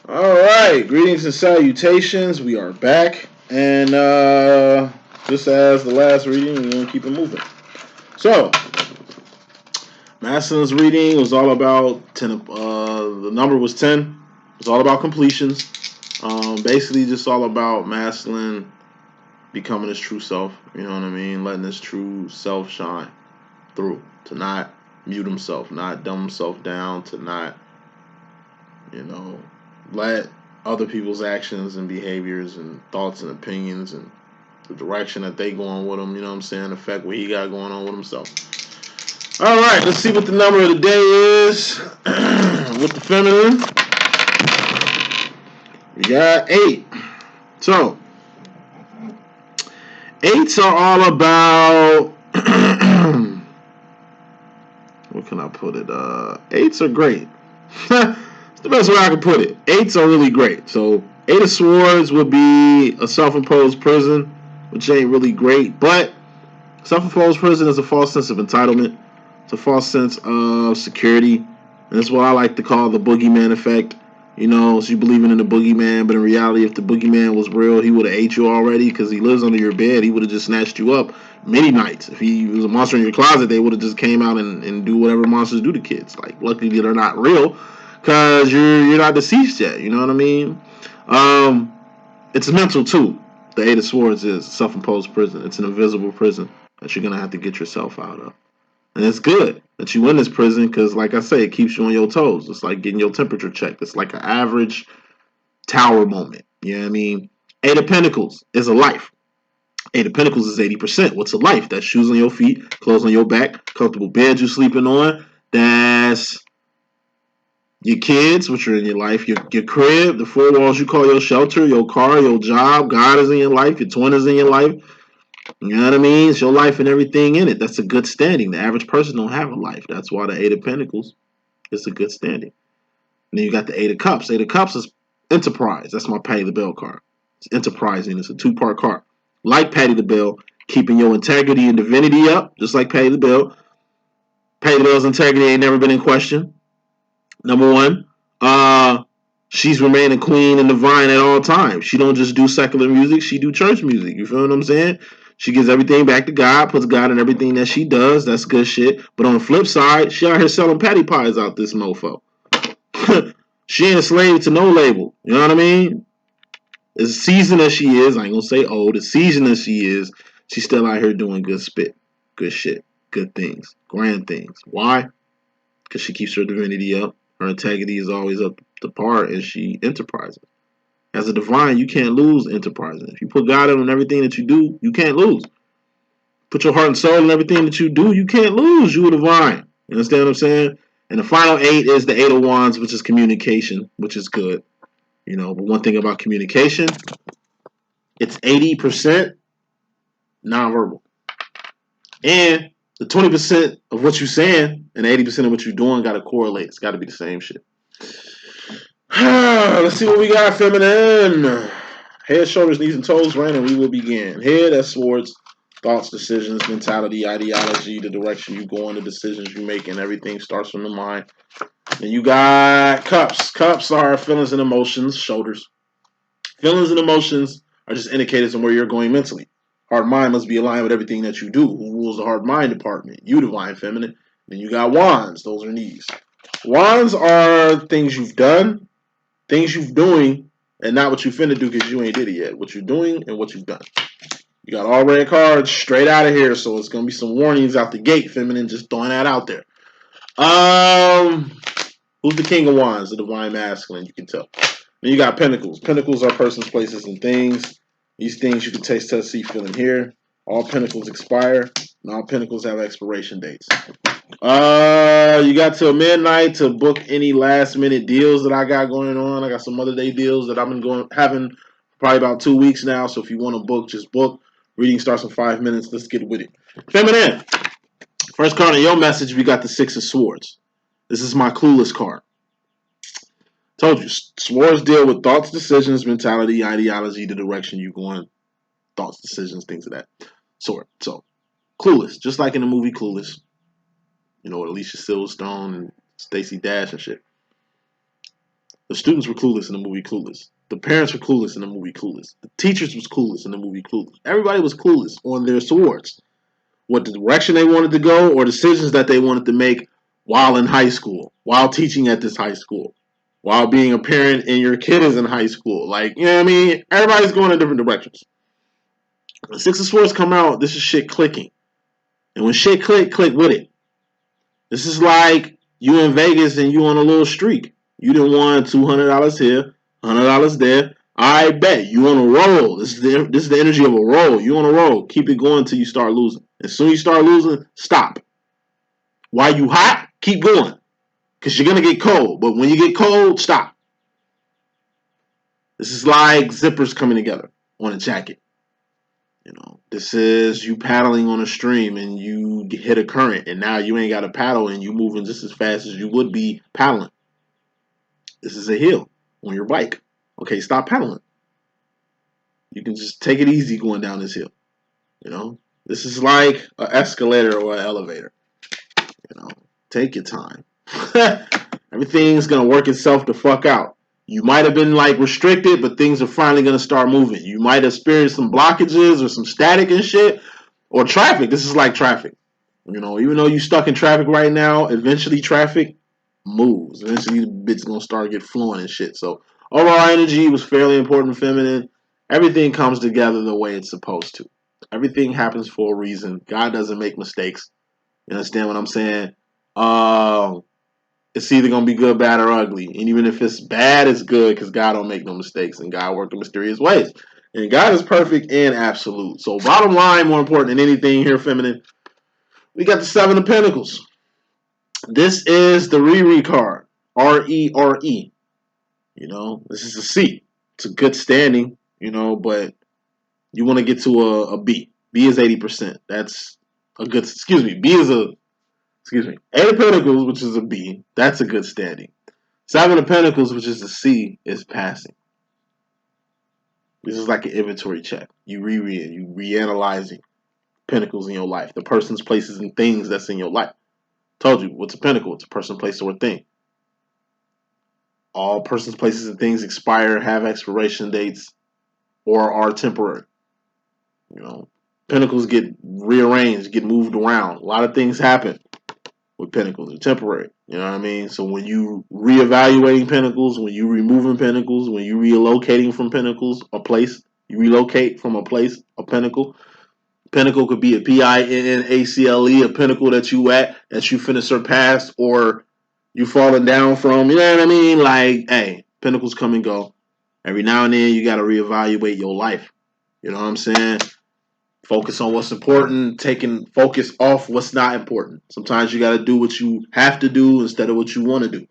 All right, greetings and salutations. We are back, and just as the last reading, we're gonna keep it moving. So, Maslin's reading was all about 10. The number was 10. It was all about completions. Basically, just all about Maslin becoming his true self. You know what I mean? Letting his true self shine through. To not mute himself, not dumb himself down. To not, let other people's actions and behaviors and thoughts and opinions and the direction that they going with him, affect what he got going on with himself. All right, let's see what the number of the day is with the feminine. We got 8. So, 8s are all about, what can I put it? 8s are great. The best way I can put it. 8s are really great. So 8 of Swords would be a self-imposed prison, which ain't really great. But self-imposed prison is a false sense of entitlement. It's a false sense of security. And that's what I like to call the boogeyman effect. So you believing in the boogeyman, but in reality, if the boogeyman was real, he would have ate you already because he lives under your bed. He would have just snatched you up many nights. If he was a monster in your closet, they would have just came out and do whatever monsters do to kids. Like, luckily they're not real. Because you're not deceased yet, you know what I mean? It's mental too. The 8 of Swords is self-imposed prison. It's an invisible prison that you're going to have to get yourself out of. And it's good that you in this prison because, like I say, it keeps you on your toes. It's like getting your temperature checked. It's like an average tower moment. You know what I mean? 8 of Pentacles is a life. 8 of Pentacles is 80%. What's a life? That's shoes on your feet, clothes on your back, comfortable bed you're sleeping on. That's your kids, which are in your life, your crib, the 4 walls you call your shelter, your car, your job, God is in your life, your twin is in your life. You know what I mean? It's your life and everything in it. That's a good standing. The average person don't have a life. That's why the 8 of Pentacles is a good standing. And then you got the 8 of Cups. 8 of Cups is enterprise. That's my Patty the Bell card. It's enterprising. It's a 2-part card. Like Patty the Bell, keeping your integrity and divinity up, just like Patty the Bell. Patty the Bell's integrity ain't never been in question. Number 1, she's remaining queen and divine at all times. She don't just do secular music, she do church music. You feel what I'm saying? She gives everything back to God, puts God in everything that she does. That's good shit. But on the flip side, she out here selling patty pies out this mofo. She ain't a slave to no label. You know what I mean? As seasoned as she is, I ain't gonna say old, as seasoned as she is, she's still out here doing good spit, good shit, good things, grand things. Why? Because she keeps her divinity up. Her integrity is always up to par, and she enterprises. As a divine, you can't lose enterprising. If you put God in everything that you do, you can't lose. Put your heart and soul in everything that you do, you can't lose. You a divine. You understand what I'm saying? And the final 8 is the 8 of Wands, which is communication, which is good. But one thing about communication, it's 80% nonverbal. And the 20% of what you're saying and 80% of what you're doing got to correlate. It's got to be the same shit. Let's see what we got, feminine. Head, shoulders, knees, and toes, right? And we will begin. Head, that's swords, thoughts, decisions, mentality, ideology, the direction you go in, the decisions you make, and everything starts from the mind. Then you got cups. Cups are feelings and emotions, shoulders. Feelings and emotions are just indicators of where you're going mentally. Heart mind must be aligned with everything that you do. Who rules the heart mind department? You, divine feminine. Then you got wands. Those are knees. Wands are things you've done, things you're doing, and not what you finna do because you ain't did it yet. What you're doing and what you've done. You got all red cards straight out of here, so it's gonna be some warnings out the gate, feminine. Just throwing that out there. Who's the king of wands? The divine masculine. You can tell. Then you got pentacles. Pentacles are persons, places, and things. These things you can taste, touch, see, feel, and hear. All pentacles expire, and all pentacles have expiration dates. You got till midnight to book any last minute deals that I got going on. I got some other day deals that I've been having probably about 2 weeks now. So if you want to book, just book. Reading starts in 5 minutes. Let's get with it. Feminine. First card in your message, we got the 6 of Swords. This is my clueless card. Told you, swords deal with thoughts, decisions, mentality, ideology, the direction you going, thoughts, decisions, things of that sort. So, clueless, just like in the movie Clueless. With Alicia Silverstone and Stacey Dash and shit. The students were clueless in the movie Clueless. The parents were clueless in the movie Clueless. The teachers was clueless in the movie Clueless. Everybody was clueless on their swords. What the direction they wanted to go or decisions that they wanted to make while in high school, while teaching at this high school, while being a parent and your kid is in high school. Like, you know what I mean? Everybody's going in different directions. When Six of Swords come out, this is shit clicking. And when shit click with it. This is like you in Vegas and you on a little streak. You done won $200 here, $100 there. I bet you on a roll. This is the energy of a roll. You on a roll. Keep it going until you start losing. As soon as you start losing, stop. While you hot, keep going. Because you're going to get cold. But when you get cold, stop. This is like zippers coming together on a jacket. You know, this is you paddling on a stream and you hit a current and now you ain't got to paddle and you moving just as fast as you would be paddling. This is a hill on your bike. Okay, stop paddling. You can just take it easy going down this hill. You know, this is like an escalator or an elevator. You know, take your time. Everything's going to work itself the fuck out. You might have been like restricted, but things are finally going to start moving. You might experience some blockages or some static and shit or traffic. This is like traffic. You know, even though you're stuck in traffic right now, eventually traffic moves. Eventually the bit's going to start get flowing and shit. So overall energy was fairly important, feminine. Everything comes together the way it's supposed to. Everything happens for a reason. God doesn't make mistakes. You understand what I'm saying? It's either going to be good, bad, or ugly. And even if it's bad, it's good because God don't make no mistakes and God works in mysterious ways. And God is perfect and absolute. So bottom line, more important than anything here, feminine, we got the Seven of Pentacles. This is the Rere card. R-E-R-E. You know, this is a C. It's a good standing, you know, but you want to get to a B. B is 80%. That's a good, Eight of Pentacles, which is a B. That's a good standing. Seven of Pentacles, which is a C, is passing. This is like an inventory check. You reanalyzing pentacles in your life. The persons, places, and things that's in your life. Told you, what's a pentacle? It's a person, place, or thing. All persons, places, and things expire, have expiration dates, or are temporary. You know, pentacles get rearranged, get moved around. A lot of things happen with pentacles. They're temporary. You know what I mean? So when you reevaluating pentacles, when you removing pentacles, when you relocating from pentacles, a place, you relocate from a place, a pentacle. Pinnacle could be a P-I-N-N-A-C-L-E, a pinnacle that you at, that you finna surpass, or you falling down from. You know what I mean? Like, hey, pinnacles come and go. Every now and then, you got to reevaluate your life. You know what I'm saying? Focus on what's important, taking focus off what's not important. Sometimes you got to do what you have to do instead of what you want to do.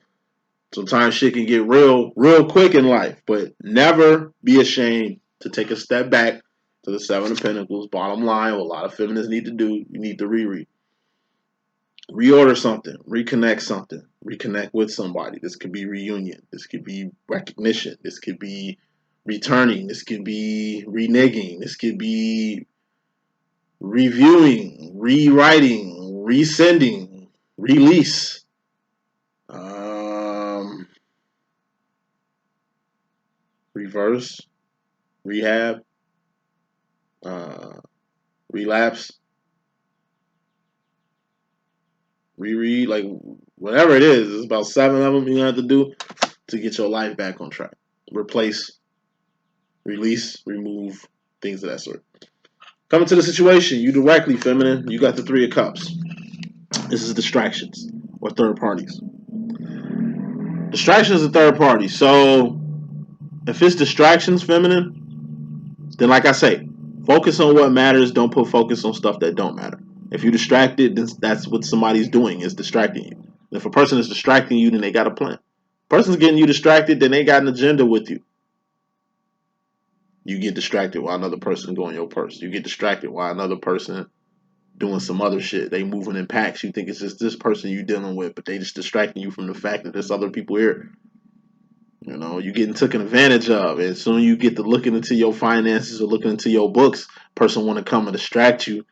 Sometimes shit can get real quick in life, but never be ashamed to take a step back to the Seven of Pentacles. Bottom line, what a lot of feminists need to do, you need to reorder something, reconnect something, reconnect with somebody. This could be reunion. This could be recognition. This could be returning. This could be reneging. This could be reviewing, rewriting, resending, release. Reverse, rehab, relapse, reread, like whatever it is. There's about 7 of them you have to do to get your life back on track. Replace, release, remove, things of that sort. Coming to the situation, you directly, feminine, you got the 3 of Cups. This is distractions or third parties. Distractions are third parties. So if it's distractions, feminine, then like I say, focus on what matters. Don't put focus on stuff that don't matter. If you're distracted, then that's what somebody's doing, is distracting you. And if a person is distracting you, then they got a plan. Person's getting you distracted, then they got an agenda with you. You get distracted while another person going your purse. You get distracted while another person doing some other shit. They moving in packs. You think it's just this person you dealing with, but they just distracting you from the fact that there's other people here. You know, you getting taken advantage of. And soon you get to looking into your finances or looking into your books, person want to come and distract you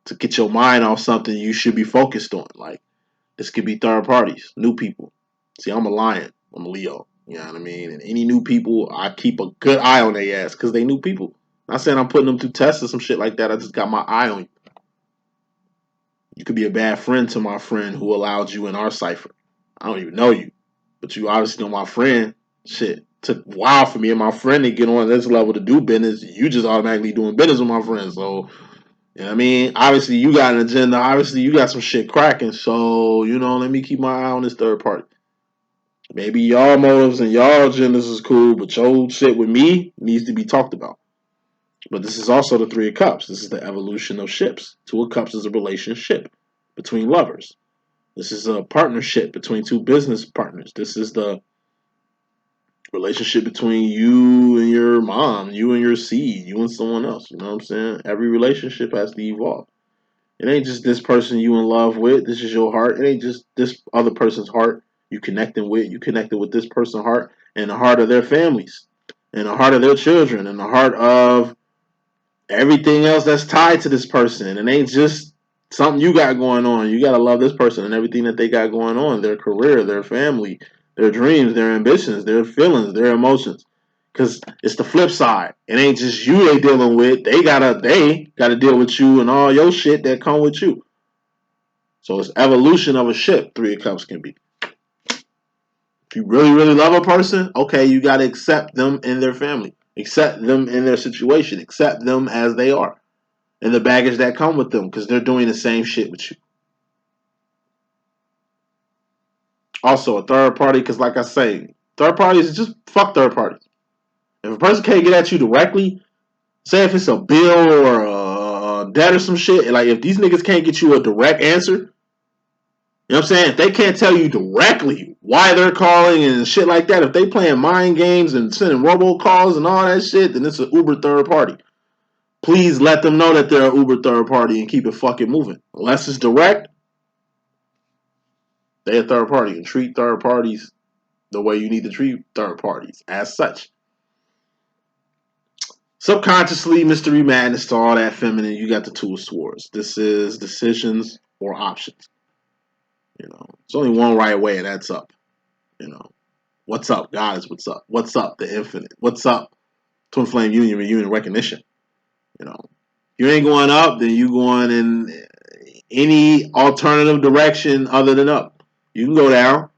to get your mind off something you should be focused on. Like, this could be third parties, new people. See, I'm a lion. I'm a Leo. You know what I mean? And any new people, I keep a good eye on their ass because they new people. Not saying I'm putting them through tests or some shit like that. I just got my eye on you. You could be a bad friend to my friend who allowed you in our cipher. I don't even know you, but you obviously know my friend. Shit, took a while for me and my friend to get on this level to do business. You just automatically doing business with my friend. So, you know what I mean? Obviously, you got an agenda. Obviously, you got some shit cracking. So, let me keep my eye on this third party. Maybe y'all motives and y'all agendas is cool, but your shit with me needs to be talked about. But this is also the Three of Cups. This is the evolution of ships. Two of Cups is a relationship between lovers. This is a partnership between two business partners. This is the relationship between you and your mom, you and your seed, you and someone else. You know what I'm saying? Every relationship has to evolve. It ain't just this person you in love with. This is your heart. It ain't just this other person's heart you connecting with. You connected with this person's heart and the heart of their families and the heart of their children and the heart of everything else that's tied to this person. It ain't just something you got going on. You got to love this person and everything that they got going on, their career, their family, their dreams, their ambitions, their feelings, their emotions. Because it's the flip side. It ain't just you they dealing with. They gotta deal with you and all your shit that come with you. So it's evolution of a ship. Three of Cups can be. If you really, really love a person, okay, you gotta accept them in their family, accept them in their situation, accept them as they are, and the baggage that come with them, because they're doing the same shit with you. Also, a third party, because like I say, third parties is just fuck third parties. If a person can't get at you directly, say if it's a bill or a debt or some shit, like if these niggas can't get you a direct answer, you know what I'm saying? If they can't tell you directly why they're calling and shit like that, if they playing mind games and sending robocalls and all that shit, then it's an Uber third party. Please let them know that they're an Uber third party and keep it fucking moving. Unless it's direct, they're a third party and treat third parties the way you need to treat third parties as such. Subconsciously, mystery madness to all that feminine, you got the Two of Swords. This is decisions or options. It's only one right way, and that's up. What's up? God is what's up. What's up? The infinite. What's up? Twin flame union, reunion, recognition. You ain't going up, then you going in any alternative direction other than up. You can go down,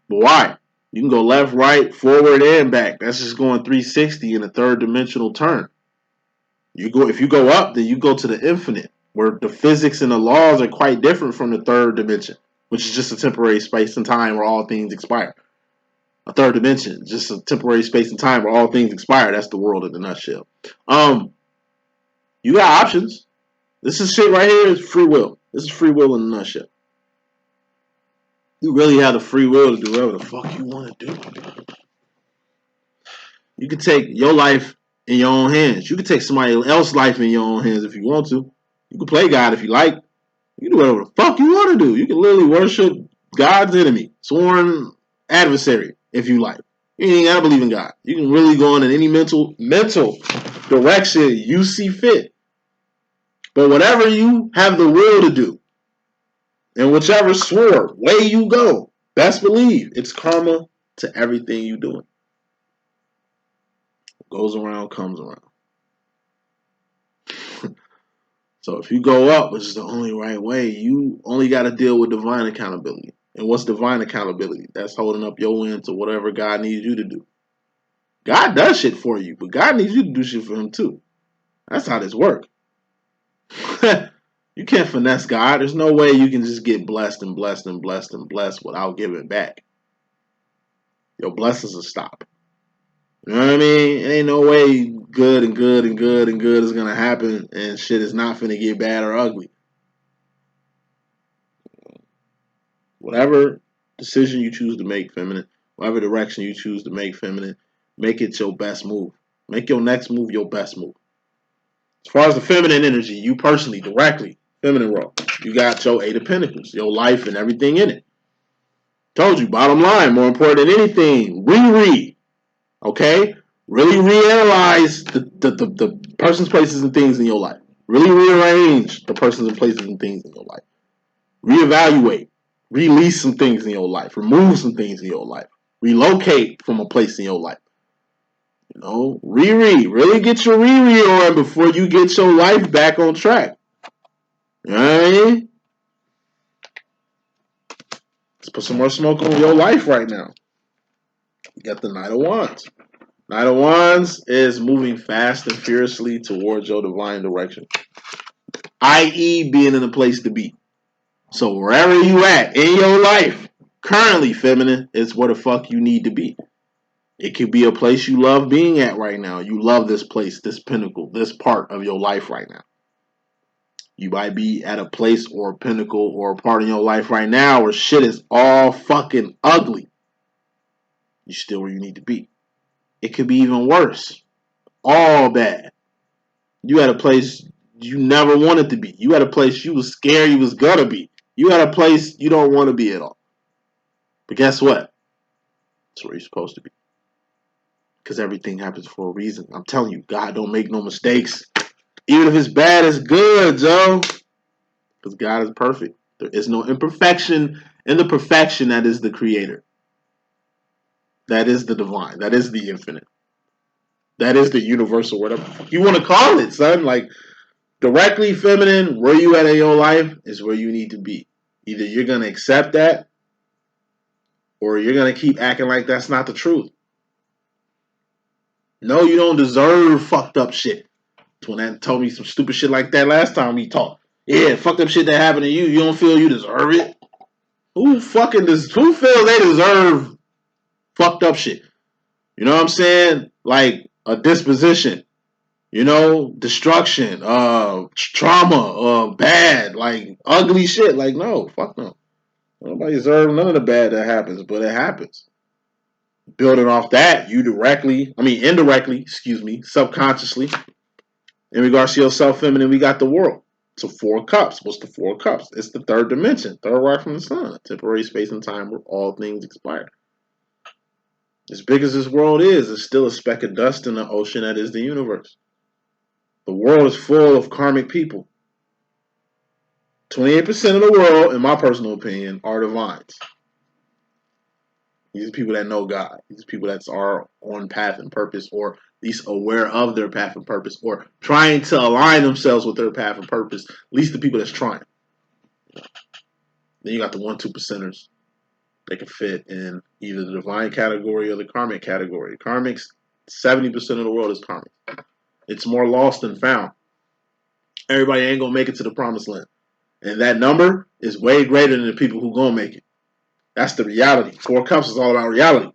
but why? You can go left, right, forward, and back. That's just going 360 in a third dimensional turn. If you go up, then you go to the infinite, where the physics and the laws are quite different from the third dimension, which is just a temporary space and time where all things expire. A third dimension, just a temporary space and time where all things expire. That's the world in a nutshell. You got options. This is shit right here is free will. This is free will in a nutshell. You really have the free will to do whatever the fuck you want to do. You can take your life in your own hands. You can take somebody else's life in your own hands if you want to. You can play God if you like. You can do whatever the fuck you want to do. You can literally worship God's enemy, sworn adversary, if you like. You ain't gotta believe in God. You can really go in any mental direction you see fit. But whatever you have the will to do, and whichever sword way you go, best believe it's karma to everything you doing. Goes around, comes around. So if you go up, which is the only right way, you only got to deal with divine accountability. And what's divine accountability? That's holding up your end to whatever God needs you to do. God does shit for you, but God needs you to do shit for him too. That's how this works. You can't finesse God. There's no way you can just get blessed and blessed and blessed and blessed without giving back. Your blessings will stop. You know what I mean? It ain't no way good and good and good and good is gonna happen and shit is not finna get bad or ugly. Whatever decision you choose to make, feminine, whatever direction you choose to make, feminine, make it your best move. Make your next move your best move. As far as the feminine energy, you personally, directly, feminine role, you got your Eight of Pentacles, your life and everything in it. Told you, bottom line, more important than anything, reread. Okay? Really reanalyze the persons, places, and things in your life. Really rearrange the persons and places and things in your life. Reevaluate. Release some things in your life. Remove some things in your life. relocate from a place in your life. You know, really get your on before you get your life back on track. You know what I mean? Let's put some more smoke on your life right now. You got the Knight of Wands. Knight of Wands is moving fast and furiously towards your divine direction, i.e. being in a place to be. So wherever you at in your life, currently, feminine, is where the fuck you need to be. It could be a place you love being at right now. You love this place, this pinnacle, this part of your life right now. You might be at a place or a pinnacle or a part in your life right now where shit is all fucking ugly. You're still where you need to be. It could be even worse. All bad. You at a place you never wanted to be. You at a place you was scared you was gonna be. You at a place you don't want to be at all. But guess what? That's where you're supposed to be. Because everything happens for a reason. I'm telling you, God don't make no mistakes. Even if it's bad, it's good, Joe. Because God is perfect. There is no imperfection in the perfection that is the creator. That is the divine. That is the infinite. That is the universal, whatever you want to call it, son. Like, directly feminine, where you at in your life is where you need to be. Either you're going to accept that or you're going to keep acting like that's not the truth. No, you don't deserve fucked up shit. Twinette told me some stupid shit like that last time we talked. Yeah, fucked up shit that happened to you. You don't feel you deserve it? Who feels they deserve fucked up shit? You know what I'm saying? Like a disposition, you know, destruction, trauma, bad, like ugly shit. Like, no, fuck no. Nobody deserves none of the bad that happens, but it happens. Building off that, you indirectly, subconsciously, in regards to yourself, feminine, we got the world. So 4 cups. What's the 4 cups? It's the third dimension, third right from the sun, a temporary space and time where all things expire. As big as this world is, it's still a speck of dust in the ocean that is the universe. The world is full of karmic people. 28% of the world, in my personal opinion, are divines. These are people that know God. These are people that are on path and purpose, or at least aware of their path and purpose, or trying to align themselves with their path and purpose. At least the people that's trying. Then you got the 1-2%ers. They can fit in either the divine category or the karmic category. Karmics, 70% of the world is karmic. It's more lost than found. Everybody ain't gonna make it to the promised land. And that number is way greater than the people who gonna make it. That's the reality. 4 Cups is all about reality.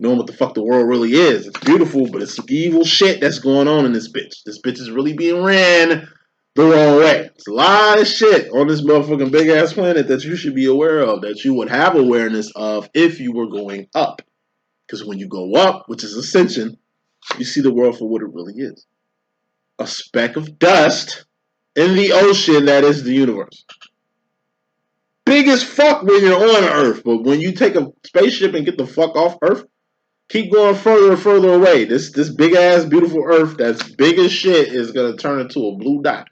Knowing what the fuck the world really is. It's beautiful, but it's some evil shit that's going on in this bitch. This bitch is really being ran the wrong way. There's a lot of shit on this motherfucking big ass planet that you should be aware of, that you would have awareness of if you were going up. Because when you go up, which is ascension, you see the world for what it really is. A speck of dust in the ocean that is the universe. Big as fuck when you're on Earth, but when you take a spaceship and get the fuck off Earth, keep going further and further away. This big ass beautiful Earth that's big as shit is gonna turn into a blue dot.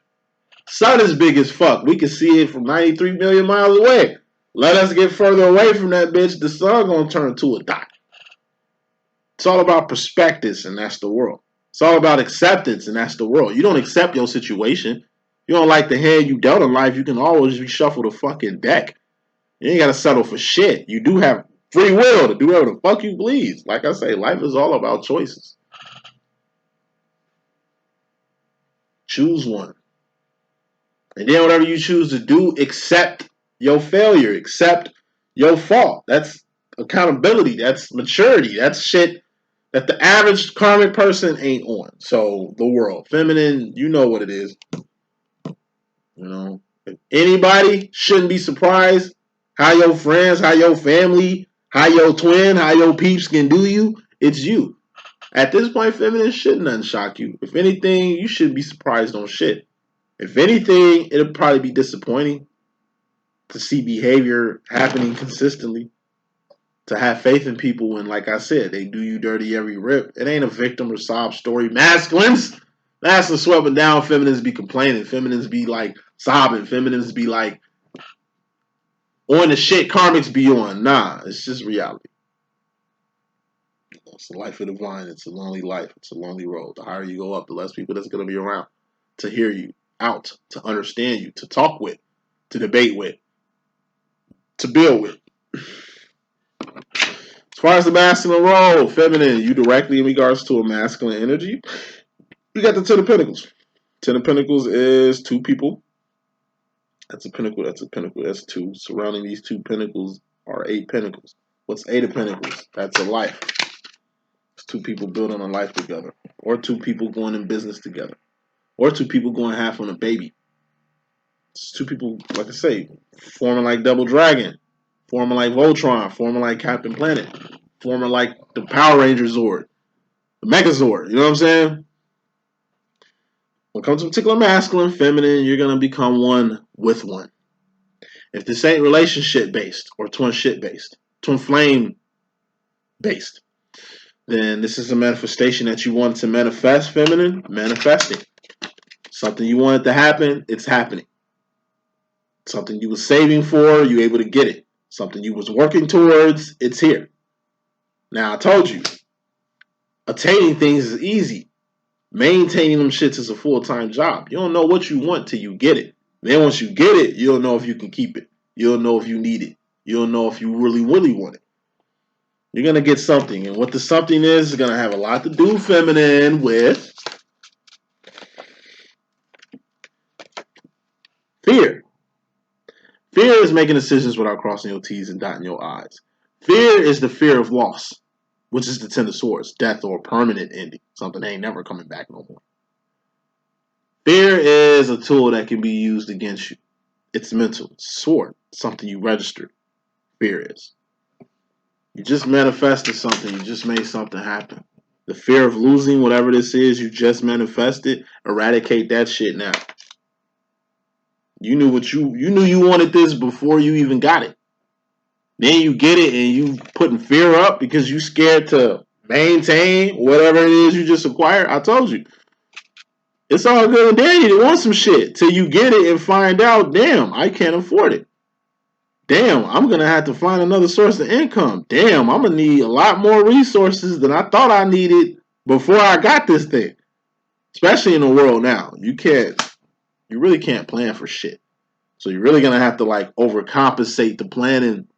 Sun is big as fuck. We can see it from 93 million miles away. Let us get further away from that bitch, the sun gonna turn into a dot. It's all about perspectives, and that's the world. It's all about acceptance, and that's the world. You don't accept your situation. You don't like the hand you dealt in life, you can always reshuffle the fucking deck. You ain't gotta settle for shit. You do have free will to do whatever the fuck you please. Like I say, life is all about choices. Choose one. And then whatever you choose to do, accept your failure. Accept your fault. That's accountability. That's maturity. That's shit that the average karmic person ain't on. So the world. Feminine, you know what it is. You know, if anybody shouldn't be surprised how your friends, how your family, how your twin, how your peeps can do you, it's you. At this point, feminine, shouldn't nothing shock you. If anything, you should be surprised on shit. If anything, it'll probably be disappointing to see behavior happening consistently. To have faith in people when, like I said, they do you dirty every rip. It ain't a victim or sob story. Masculines swept down. Feminines be complaining. Feminines be like sobbing. Feminines be like on the shit karmics be on. Nah, it's just reality. It's the life of the divine. It's a lonely life. It's a lonely road. The higher you go up, the less people that's going to be around to hear you out, to understand you, to talk with, to debate with, to build with. As far as the masculine role, feminine, you directly in regards to a masculine energy, you got the Ten of Pentacles. Ten of Pentacles is two people. That's a pinnacle, that's a pinnacle, that's two. Surrounding these two pinnacles are 8 pentacles. What's 8 of Pentacles? That's a life. It's two people building a life together. Or two people going in business together. Or two people going half on a baby. It's two people, like I say, forming like Double Dragon. Forming like Voltron. Forming like Captain Planet. Forming like the Power Ranger Zord. The Megazord. You know what I'm saying? When it comes to particular masculine, feminine, you're going to become one with one. If this ain't relationship based or twin shit based, twin flame based, then this is a manifestation that you want to manifest, feminine, manifesting. Something you wanted to happen, it's happening. Something you were saving for, you're able to get it. Something you was working towards, it's here. Now, I told you, attaining things is easy. Maintaining them shits is a full-time job. You don't know what you want till you get it. Then once you get it, you'll know if you can keep it. You'll know if you need it. You'll know if you really, really want it. You're going to get something. And what the something is going to have a lot to do, feminine, with fear. Fear is making decisions without crossing your T's and dotting your I's. Fear is the fear of loss, which is the Ten of Swords, death or permanent ending. Something ain't never coming back no more. Fear is a tool that can be used against you. It's mental. It's sword. Something you registered. Fear is. You just manifested something. You just made something happen. The fear of losing whatever this is you just manifested, eradicate that shit now. You knew you wanted this before you even got it. Then you get it and you putting fear up because you scared to maintain whatever it is you just acquired. I told you. It's all good and dandy to want some shit till you get it and find out, damn, I can't afford it. Damn, I'm going to have to find another source of income. Damn, I'm going to need a lot more resources than I thought I needed before I got this thing. Especially in the world now. You really can't plan for shit. So you're really going to have to like overcompensate the planning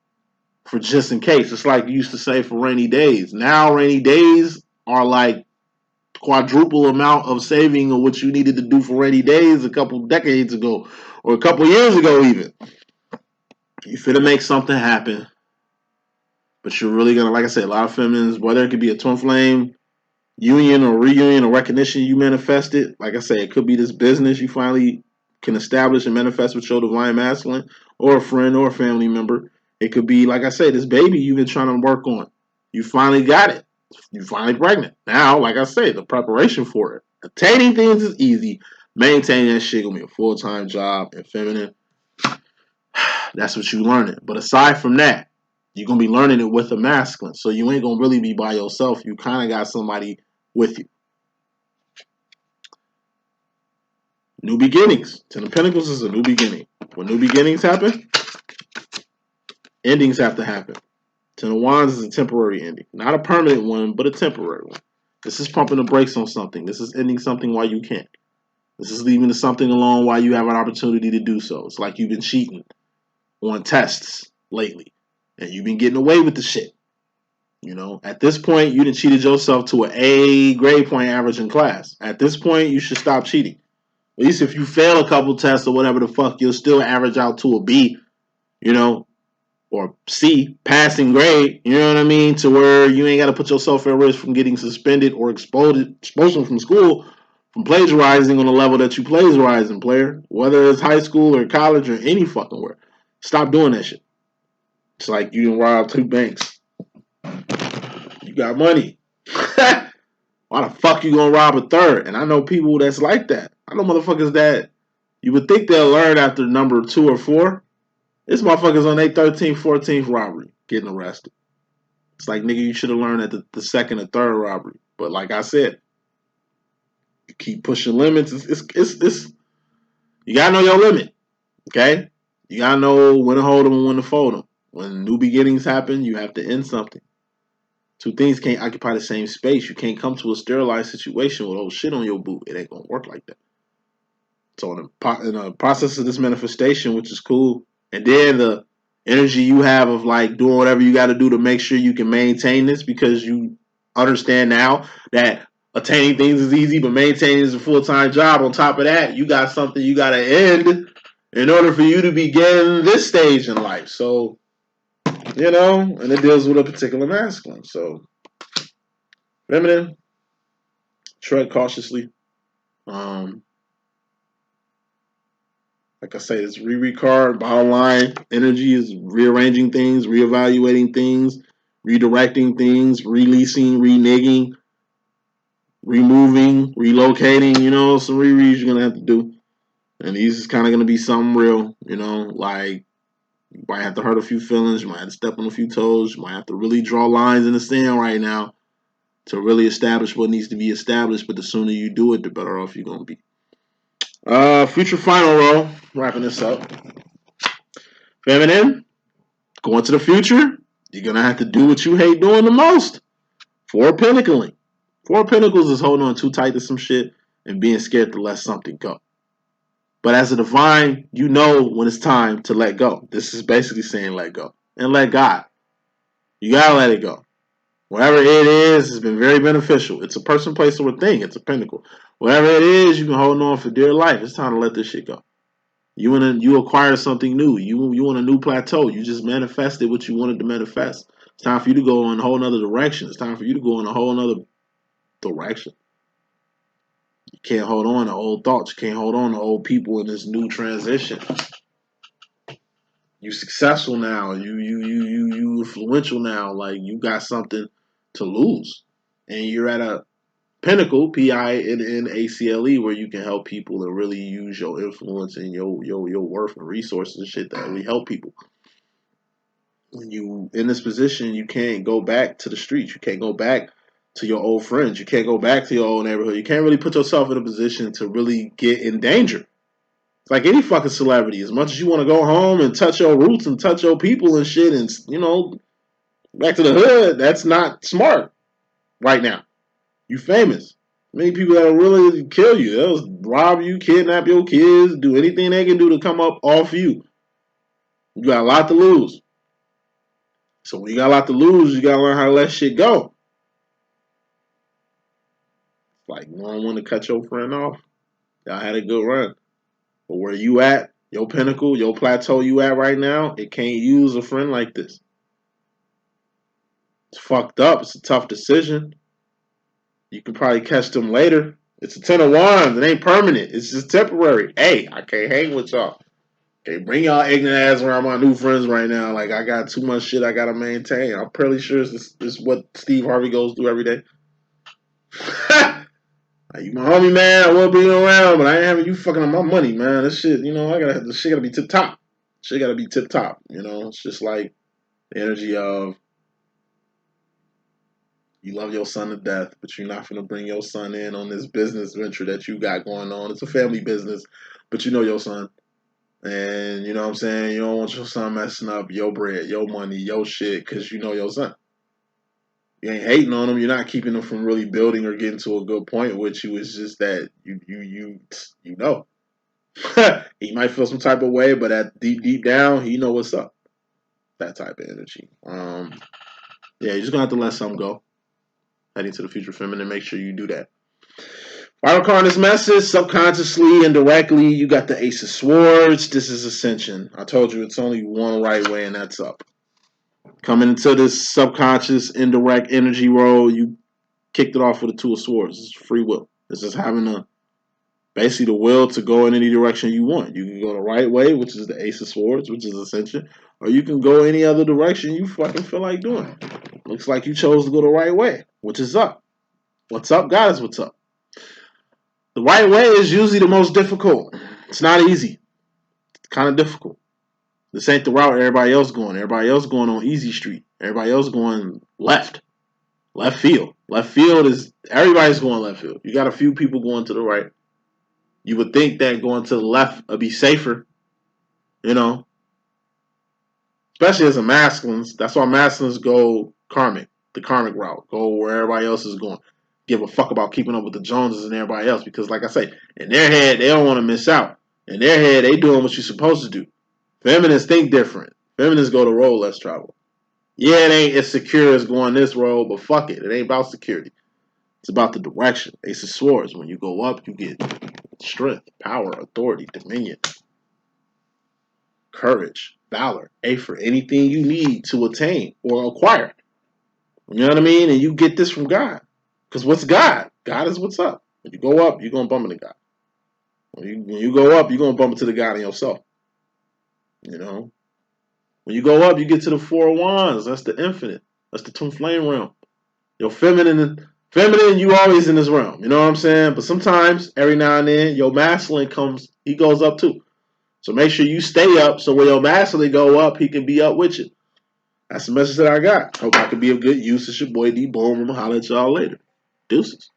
for just in case. It's like you used to say for rainy days. Now rainy days are like quadruple amount of saving of what you needed to do for rainy days a couple decades ago or a couple years ago even. You finna make something happen, but you're really gonna, like I said, a lot of feminines, whether it could be a twin flame union or reunion or recognition you manifested, like I say, it could be this business you finally can establish and manifest with your divine masculine, or a friend or a family member. It could be, like I say, this baby you've been trying to work on. You finally got it. You're finally pregnant. Now, like I say, the preparation for it. Attaining things is easy. Maintaining that shit gonna be a full-time job. And feminine, that's what you learning. But aside from that, you're gonna be learning it with a masculine. So you ain't gonna really be by yourself. You kind of got somebody with you. New beginnings. Ten of Pentacles is a new beginning. When new beginnings happen, endings have to happen. Ten of Wands is a temporary ending. Not a permanent one, but a temporary one. This is pumping the brakes on something. This is ending something while you can't. This is leaving something alone while you have an opportunity to do so. It's like you've been cheating on tests lately. And you've been getting away with the shit. You know, at this point, you done cheated yourself to an A grade point average in class. At this point, you should stop cheating. At least if you fail a couple tests or whatever the fuck, you'll still average out to a B, you know, or C, passing grade, you know what I mean, to where you ain't got to put yourself at risk from getting suspended or expulsion from school from plagiarizing on the level that you plagiarizing, player, whether it's high school or college or any fucking where. Stop doing that shit. It's like you done robbed 2 banks. You got money. Why the fuck you gonna rob a third? And I know people that's like that. I know motherfuckers that you would think they'll learn after number 2 or 4. This motherfucker's on their 13th, 14th robbery getting arrested. It's like, nigga, you should have learned at the second or third robbery. But like I said, you keep pushing limits. It's you gotta know your limit. Okay? You gotta know when to hold them and when to fold them. When new beginnings happen, you have to end something. Two things can't occupy the same space. You can't come to a sterilized situation with old shit on your boot. It ain't gonna work like that. So in the process of this manifestation, which is cool, and then the energy you have of like doing whatever you got to do to make sure you can maintain this, because you understand now that attaining things is easy, but maintaining is a full-time job. On top of that, you got something you got to end in order for you to begin this stage in life. So, and it deals with a particular masculine. So, feminine, tread cautiously. Like I say, this Riri card, bottom line energy is rearranging things, reevaluating things, redirecting things, releasing, reneging, removing, relocating, some Riri's you're going to have to do. And these is kind of going to be something real, like you might have to hurt a few feelings, you might have to step on a few toes, you might have to really draw lines in the sand right now to really establish what needs to be established, but the sooner you do it, the better off you're going to be. Future final roll, wrapping this up. Feminine, going to the future, you're going to have to do what you hate doing the most. Four of Pentacles. Four of Pentacles is holding on too tight to some shit and being scared to let something go. But as a divine, you know when it's time to let go. This is basically saying let go. And let God. You got to let it go. Whatever it is, has been very beneficial. It's a person, place, or a thing. It's a pentacle. Whatever it is, you've been holding on for dear life. It's time to let this shit go. You acquired something new. You want a new plateau. You just manifested what you wanted to manifest. It's time for you to go in a whole nother direction. It's time for you to go in a whole nother direction. You can't hold on to old thoughts. You can't hold on to old people in this new transition. You successful now. You influential now. Like you got something to lose, and you're at a pinnacle, PINNACLE, where you can help people and really use your influence and your worth and resources and shit that really help people. When you in this position, you can't go back to the streets. You can't go back to your old friends. You can't go back to your old neighborhood. You can't really put yourself in a position to really get in danger. It's like any fucking celebrity. As much as you want to go home and touch your roots and touch your people and shit and, back to the hood, that's not smart right now. You famous. Many people that will really kill you. They'll rob you, kidnap your kids, do anything they can do to come up off you. You got a lot to lose. So when you got a lot to lose, you got to learn how to let shit go. Like, knowing when to cut your friend off. Y'all had a good run. But where you at, your pinnacle, your plateau you at right now, it can't use a friend like this. It's fucked up. It's a tough decision. You can probably catch them later. It's a 10 of Wands. It ain't permanent. It's just temporary. Hey, I can't hang with y'all. Can't bring y'all ignorant ass around my new friends right now. Like, I got too much shit I got to maintain. I'm pretty sure this is what Steve Harvey goes through every day. Like, you my homie, man. I will be around, but I ain't having you fucking up my money, man. This shit, the shit gotta be tip top. Shit gotta be tip top. It's just like the energy of you love your son to death, but you're not gonna bring your son in on this business venture that you got going on. It's a family business, but you know your son. And you know what I'm saying? You don't want your son messing up your bread, your money, your shit, because you know your son. You ain't hating on him. You're not keeping him from really building or getting to a good point with you. It's just that you know. He might feel some type of way, but at deep down, he know what's up. That type of energy. You're just gonna have to let some go. Heading to the future feminine, make sure you do that. Final card in this message, subconsciously, indirectly, you got the Ace of Swords. This is Ascension. I told you it's only one right way, and that's up. Coming into this subconscious, indirect energy role, you kicked it off with the Two of Swords. It's free will. This is having basically the will to go in any direction you want. You can go the right way, which is the Ace of Swords, which is Ascension, or you can go any other direction you fucking feel like doing. Looks like you chose to go the right way, which is up. What's up, God, is what's up. The right way is usually the most difficult. It's not easy. It's kind of difficult. This ain't the route everybody else going. Everybody else going on easy street. Everybody else going left. Left field. Left field is, everybody's going left field. You got a few people going to the right. You would think that going to the left would be safer, especially as a masculine. That's why masculines go karmic. the karmic route. Go where everybody else is going. Give a fuck about keeping up with the Joneses and everybody else. Because like I say, in their head, they don't want to miss out. In their head, they doing what you're supposed to do. Feminists think different. Feminists go the road less traveled. Yeah, it ain't as secure as going this road, but fuck it. It ain't about security. It's about the direction. Ace of Swords. When you go up, you get strength, power, authority, dominion, courage, valor, for anything you need to attain or acquire. You know what I mean? And you get this from God. Because what's God? God is what's up. When you go up, you're going to bump into God. When you go up, you're going to bump into the God in yourself. You know? When you go up, you get to the Four of Wands. That's the infinite. That's the twin flame realm. Your feminine, you always in this realm. You know what I'm saying? But sometimes, every now and then, your masculine comes, he goes up too. So make sure you stay up so when your masculine go up, he can be up with you. That's the message that I got. Hope I can be of good use. It's your boy D.Boom. I'm going to holler at y'all later. Deuces.